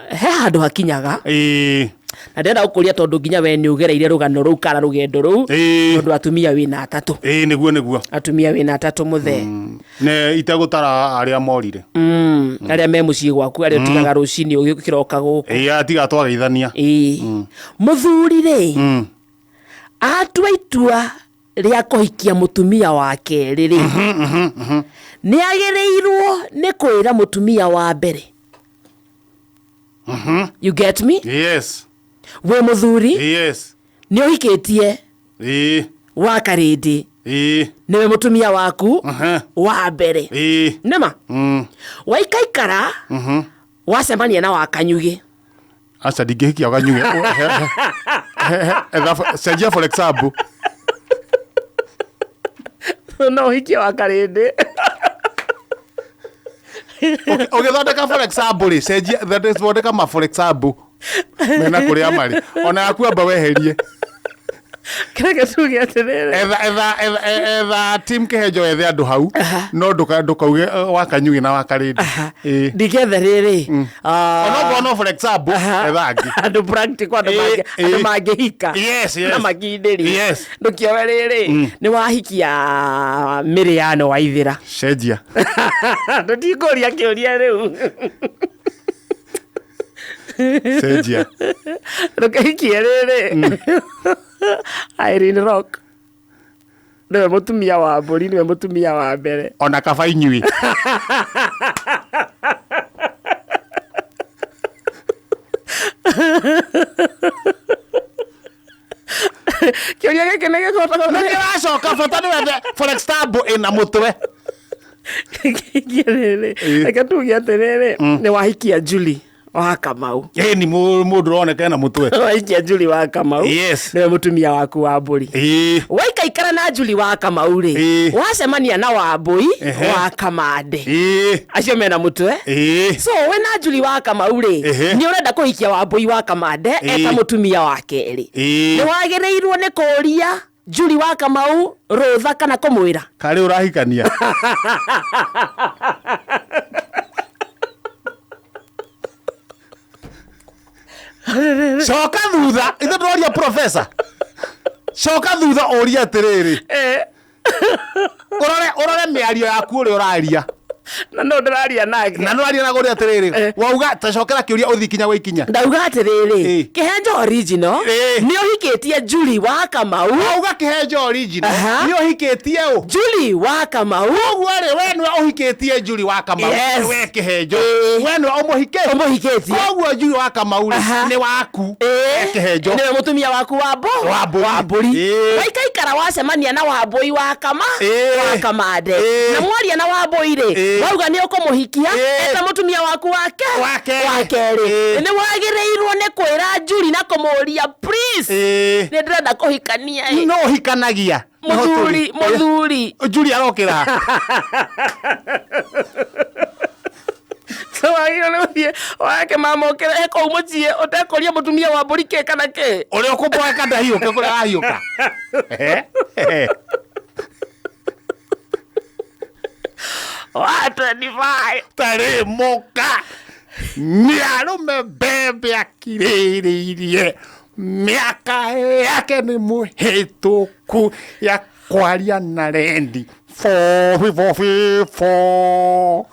he handu hakinyaga na ndenda gukuria tondu nginya we ni ugereire rugano ruu kana rugendo ruu tondu atumia wina atatu niguo atumia wina atatu muthe ne itegutara aria morire aria me mucii gwaku aria tigaga rucini ugikiroka guku atiga twageithania muthuri ri atua itua ria kuhikia mutumia wa keeri ri ni agireirwo ni kwira mutumia wa mbere. You get me? Yes. We muthuri? Yes. Ni uhikitie wa karindi niwe mutumia waku wa mbere nema waikaikara wacemania na wakanyugi aca ndingĩhikia wakanyugi cenjia for example no hikia wa karindi ugithondeka for example ri cenjia thondeka ma for example mena kuria mari ona yaku amba weherie Kaya tuge atirere etha team kehejo ethe andu hau no ndukauge wakanyugi na wakarindi ndigethe riri no for example etha angi andu practical andu mangihika na magindiri ndukio riri ni wahikia miriano wa ithira cenjia ndutikuria kiuria riu cenjia ndukahikia riri Irene Rock niwe mutumia wa mburi niwe mutumia wa mbere ona kaba inyui kiuria giki nĩ gĩkota nĩkĩracoka bata nĩwethe for example ĩna mũtwe reke tuge atĩrĩrĩ nĩ wahikia Julie wa Kamau ni mundu roneka na mutwe wahikia Julie wa Kamau niwe mutumia waku wa mburi waikaikara na Julie wa Kamau ri wacemania na Wambui wa Kamande acio mena mutwe so we na Julie wa Kamau ri ni urenda kuhikia Wambui wa Kamande eta mutumia wa keeri ni wagireirwo ni kuria Julie wa Kamau rutha kana kumwira kari urahikania coka thutha ithe ndoria professor coka thutha oria atiriri urore miario yaku uri uraria na no ndiraria nake na no aria na gori atiriri wauga ta cokera kiuria uthi kinya gwikinya ndauga atiriri kihenjo original ni uhikitie Julie wa Kamau wauga kihenjo original ni uhikitie Julie wa Kamau uguo ri we ni uhikitie Julie wa Kamau we kihenjo we ni umuhikitie uguo Julie wa Kamau ni waku kihenjo ni mutumia waku wa mburi waikaikara wacemania na Wambui wa Kamande na mwaria na Wambui ri wauga ni ukumuhikia eta mutumia waku wa keeri ni wagireirwo ni kwira Julie na kumuria please ni ndirenda kuhikania no hikanagia muthuri Julie arokira wake mama ukire eko umucie utekoria mutumia wa mburi ke kana ke uri ukuboeka ndahiuke kuria ahiuka What 25 tari moka ni arume bebe akiriririe miaka yake ni muhituku ya kwaria na rendi 4